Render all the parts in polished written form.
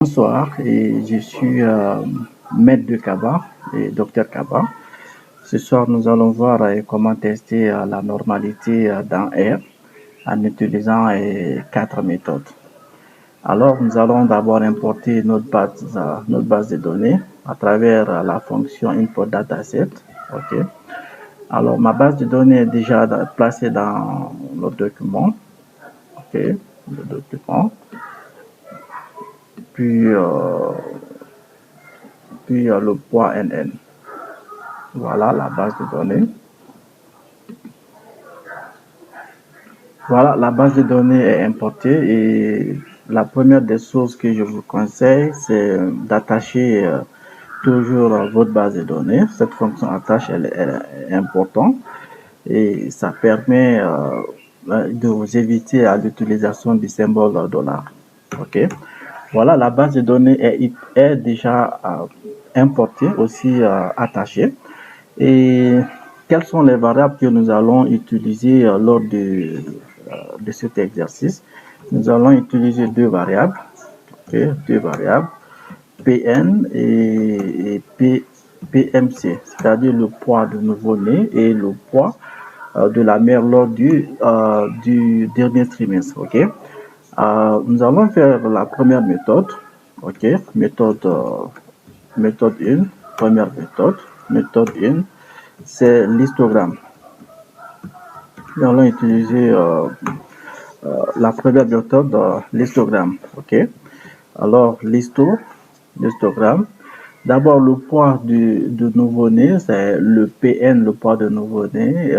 Bonsoir, et je suis Maître de Kaba et Docteur Kaba. Ce soir, nous allons voir comment tester la normalité dans R en utilisant quatre méthodes. Alors, nous allons d'abord importer notre base de données à travers la fonction import dataset. Ok. Alors, ma base de données est déjà placée dans le document. Ok. Le document. Puis, le point NN. Voilà la base de données. Voilà, la base de données est importée et la première des choses que je vous conseille, c'est d'attacher toujours votre base de données. Cette fonction attache, elle est importante et ça permet de vous éviter à l'utilisation du symbole dollar. Ok. Voilà, la base de données est déjà importée, aussi attachée. Et quelles sont les variables que nous allons utiliser lors de cet exercice? Nous allons utiliser deux variables, Pn et PMC, c'est-à-dire le poids de nouveau-né et le poids de la mère lors du dernier trimestre. Nous allons faire la première méthode, méthode 1, première méthode 1, c'est l'histogramme. Nous allons utiliser la première méthode, l'histogramme. Alors, l'histogramme. D'abord, le poids de nouveau-né, c'est le PN, le poids de nouveau-né,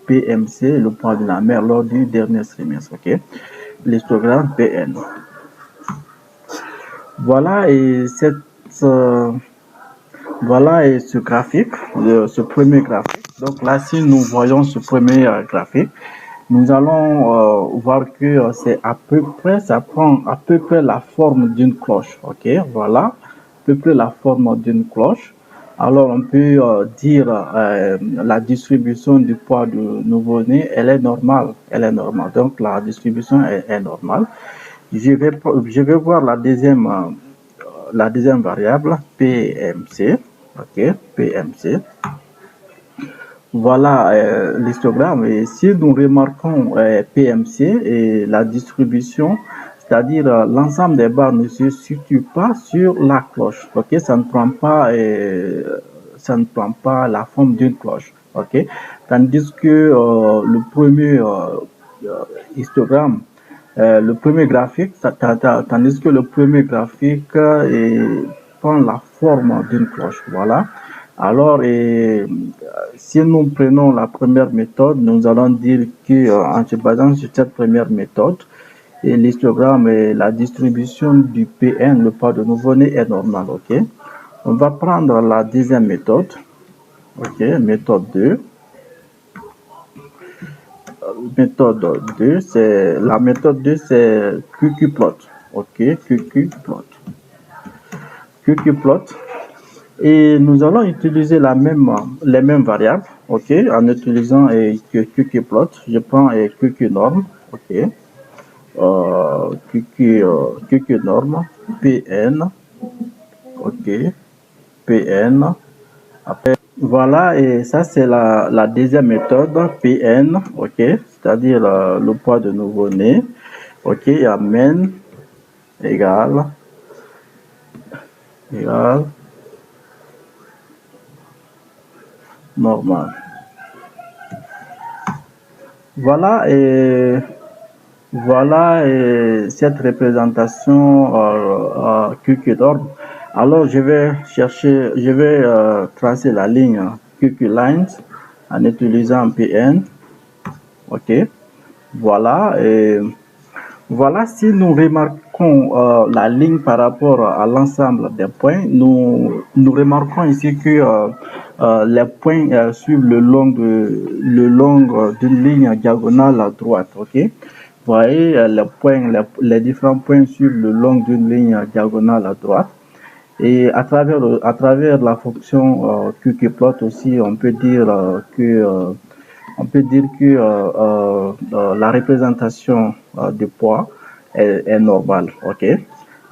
PMC, le poids de la mère lors du dernier trimestre. L'histogramme PN. Voilà, et voilà et ce graphique, ce premier graphique. Donc là, si nous voyons ce premier graphique, nous allons voir que c'est à peu près, ça prend à peu près la forme d'une cloche. Voilà, à peu près la forme d'une cloche. Alors on peut dire la distribution du poids du nouveau-né, elle est normale. Donc la distribution est normale. Je vais voir la deuxième variable, PMC. PMC. Voilà l'histogramme. Et si nous remarquons PMC et la distribution, c'est-à-dire l'ensemble des barres ne se situe pas sur la cloche. Ça ne prend pas la forme d'une cloche. Tandis que le premier histogramme, le premier graphique, tandis que le premier graphique prend la forme d'une cloche. Voilà. Alors, si nous prenons la première méthode, nous allons dire que en se basant sur cette première méthode, et l'histogramme et la distribution du PN, le poids de nouveau-né, est normal. On va prendre la deuxième méthode. Méthode 2. La méthode 2, c'est QQplot. QQplot. Et nous allons utiliser les mêmes variables, en utilisant QQplot. Je prends QQnorm, QQnorm, PN, PN. Après, voilà, et ça c'est la deuxième méthode, PN, c'est-à-dire le poids de nouveau-né, amène égale normal. Voilà cette représentation QQ-norm. Alors je vais tracer la ligne QQ-lines en utilisant PN. Voilà, voilà, si nous remarquons la ligne par rapport à l'ensemble des points, nous remarquons ici que les points suivent le long d'une ligne diagonale à droite. Vous voyez, les différents points suivent le long d'une ligne diagonale à droite. Et à travers la fonction QQplot aussi, on peut dire que la représentation du poids est normale.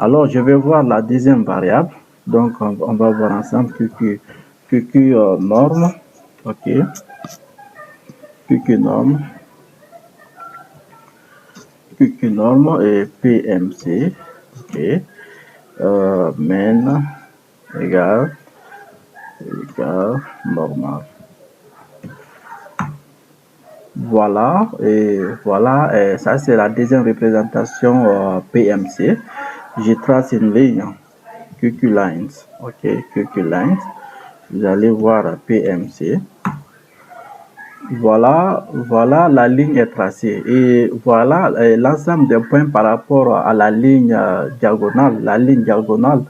Alors, je vais voir la deuxième variable. Donc, on va voir ensemble QQ norme. OK. QQ norme. QQ norme et PMC. OK. Main égale normal. Voilà, et ça c'est la deuxième représentation PMC. Je trace une ligne, QQ lines, ok, QQ lines. Vous allez voir PMC. Voilà, la ligne est tracée et voilà l'ensemble des points par rapport à la ligne diagonale. La ligne diagonale,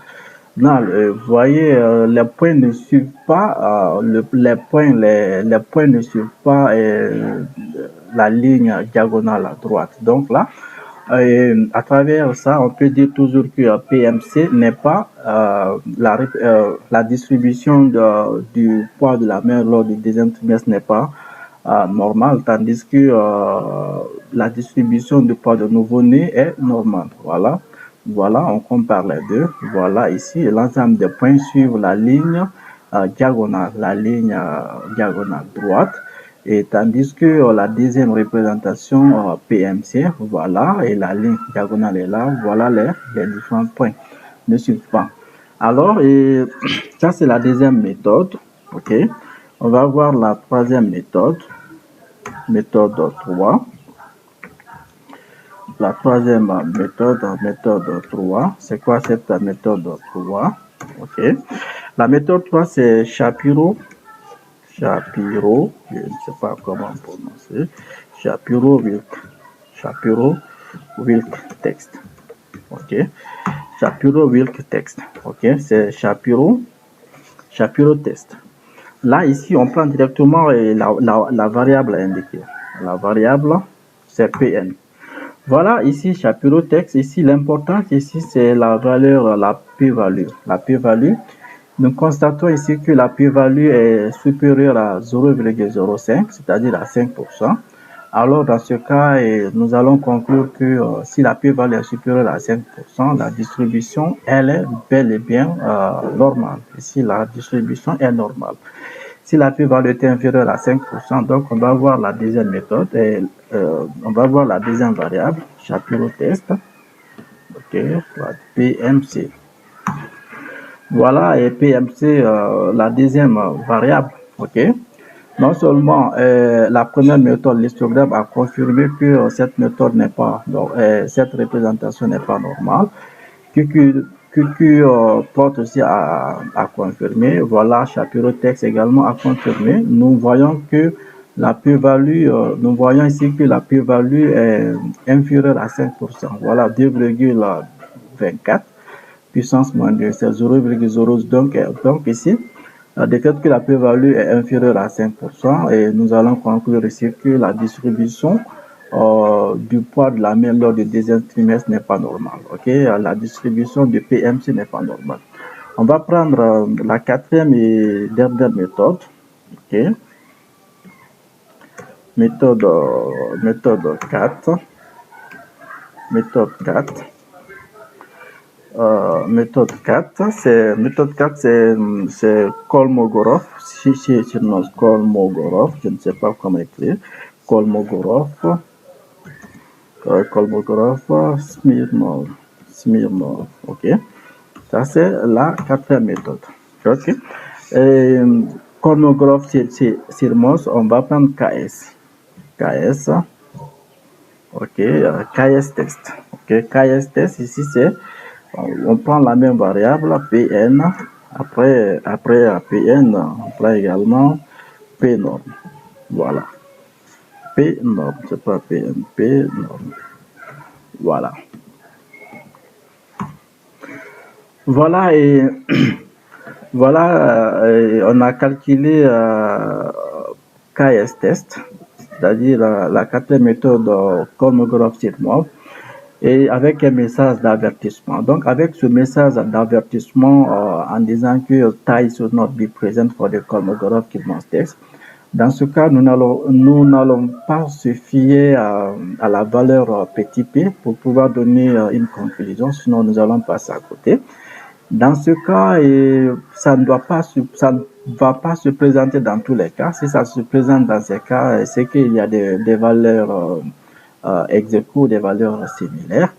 vous voyez, les points ne suivent pas, les points ne suivent pas la ligne diagonale à droite. Donc là, à travers ça, on peut dire toujours que PMC n'est pas la distribution du poids de la mère lors du deuxième trimestre n'est pas normale, tandis que la distribution du poids de nouveau-né est normale. Voilà, on compare les deux. Voilà ici, l'ensemble des points suivent la ligne diagonale, diagonale droite. Et tandis que la deuxième représentation PMC, voilà, et la ligne diagonale est là, voilà les différents points ne suivent pas. Alors, ça c'est la deuxième méthode, ok. On va voir la troisième méthode, méthode 3. La troisième méthode 3, c'est quoi cette méthode 3? Ok. La méthode 3, c'est Shapiro, je ne sais pas comment prononcer, Shapiro-Wilk text. Ok. Shapiro-Wilk text. Ok. C'est Shapiro test. Là, ici, on prend directement la variable indiquée. La variable, c'est Pn. Voilà, ici, Shapiro text. Ici, l'important, ici, c'est la valeur, la p-value. La p-value, nous constatons ici que la p-value est supérieure à 0,05, c'est-à-dire à 5%. Alors, dans ce cas, nous allons conclure que si la p-value est supérieure à 5%, la distribution, elle est bel et bien normale. Ici, la distribution est normale. Si la p-value est inférieure à 5%, donc on va voir la deuxième méthode et on va voir la deuxième variable, Shapiro test, ok, la PMC. Voilà, et PMC, la deuxième variable, ok. Non seulement la première méthode, l'histogramme, a confirmé que cette méthode n'est pas, donc, cette représentation n'est pas normale, QQ porte aussi à confirmer. Voilà, Shapiro texte également a confirmé. Nous voyons que la p-value, nous voyons ici que la p-value est inférieure à 5%. Voilà, 2,24 puissance moins 2, c'est 0,0. Donc ici, de fait que la p-value est inférieure à 5%, et nous allons conclure ici que la distribution du poids de la mère lors du deuxième trimestre n'est pas normale. Ok, la distribution du PMC n'est pas normale. On va prendre la quatrième et dernière méthode. Ok, méthode 4. Méthode 4. Méthode 4, c'est Kolmogorov, Kolmogorov, je ne sais pas comment écrire, Kolmogorov, Smirnov, ok. Ça c'est la quatrième méthode, ok. Kolmogorov, Smirnov, on va prendre KS, ok, KS test, ok, KS test ici c'est on prend la même variable Pn, après Pn, on prend également P norme. Voilà. P norme, c'est pas Pn, P norme. Voilà. Voilà, et voilà, on a calculé KS test, c'est-à-dire la quatrième méthode Kolmogorov-Smirnov, et avec un message d'avertissement. Donc, avec ce message d'avertissement en disant que taille should not be present for the Kolmogorov-Smirnov test, Dans ce cas, nous n'allons pas se fier à la valeur petit p pour pouvoir donner une conclusion, sinon nous allons passer à côté. Dans ce cas, ça ne va pas se présenter dans tous les cas. Si ça se présente dans ces cas, c'est qu'il y a des valeurs ex aequo, des valeurs similaires.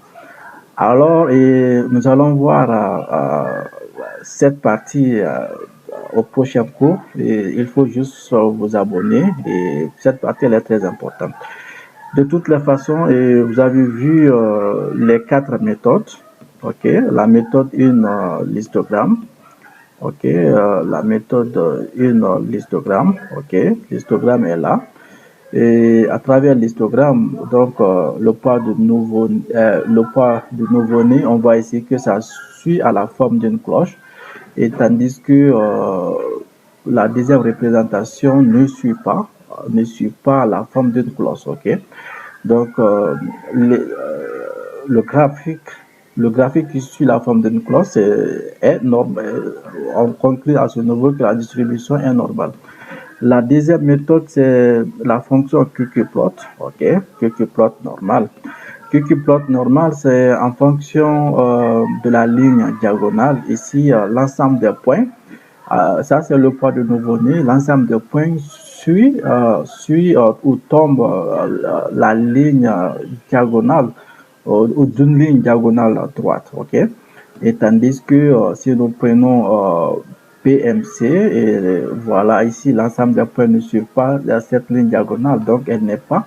Alors, nous allons voir cette partie au prochain cours. Et il faut juste vous abonner. Et cette partie, elle est très importante. De toutes les façons, vous avez vu les 4 méthodes. OK, la méthode 1, l'histogramme. OK, la méthode 1, l'histogramme. OK, l'histogramme est là. Et à travers l'histogramme, donc le poids du nouveau-né, on voit ici que ça suit à la forme d'une cloche, et tandis que la deuxième représentation ne suit pas la forme d'une cloche. Ok, donc le graphique qui suit la forme d'une cloche est normal. On conclut à ce niveau que la distribution est normale. La deuxième méthode, c'est la fonction qqplot. OK, qqplot normal. Qqplot normal, c'est en fonction de la ligne diagonale. Ici, l'ensemble des points, ça c'est le poids du nouveau-né. L'ensemble des points suit ou tombe la ligne diagonale ou d'une ligne diagonale droite. OK, et tandis que si nous prenons PMC, et voilà, ici l'ensemble des points ne suit pas cette ligne diagonale, donc elle n'est pas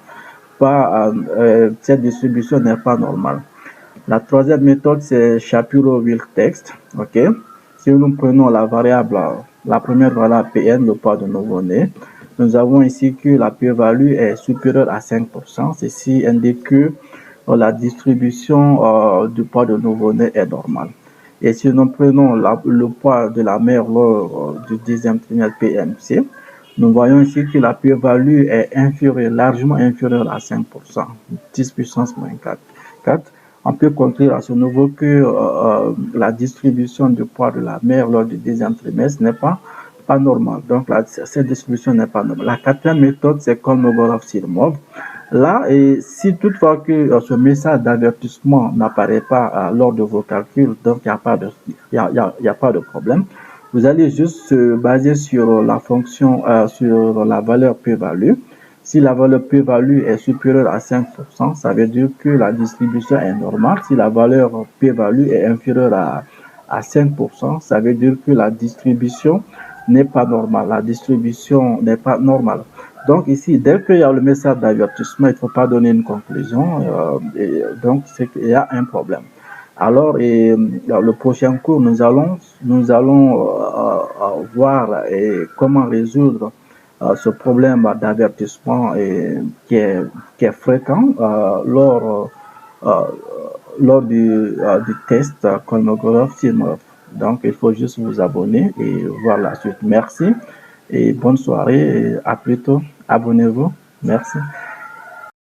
cette distribution n'est pas normale. La troisième méthode, c'est Shapiro-Wilk-Text. OK, si nous prenons la première variable Pn, le poids de nouveau-né, nous avons ici que la p-value est supérieure à 5%. Ceci indique que la distribution du poids de nouveau-né est normale. Et si nous prenons le poids de la mère lors du deuxième trimestre PMC, nous voyons ici que la p-value est largement inférieure à 5%, 10 puissance moins 4. On peut conclure à ce niveau que la distribution du poids de la mère lors du deuxième trimestre n'est pas normale. Donc, cette distribution n'est pas normale. La quatrième méthode, c'est Kolmogorov-Sirmov. Là, et si toutefois que ce message d'avertissement n'apparaît pas lors de vos calculs, donc il n'y a pas de problème. Vous allez juste se baser sur la fonction, sur la valeur p-value. Si la valeur p-value est supérieure à 5%, ça veut dire que la distribution est normale. Si la valeur p-value est inférieure à 5%, ça veut dire que la distribution n'est pas normale. La distribution n'est pas normale. Donc ici, dès qu'il y a le message d'avertissement, il ne faut pas donner une conclusion. Donc, c'est qu'il y a un problème. Alors, le prochain cours, nous allons voir comment résoudre ce problème d'avertissement qui est fréquent lors du test Kolmogorov-Smirnov. Donc, il faut juste vous abonner et voir la suite. Merci et bonne soirée et à plus tôt. Abonnez-vous. Merci.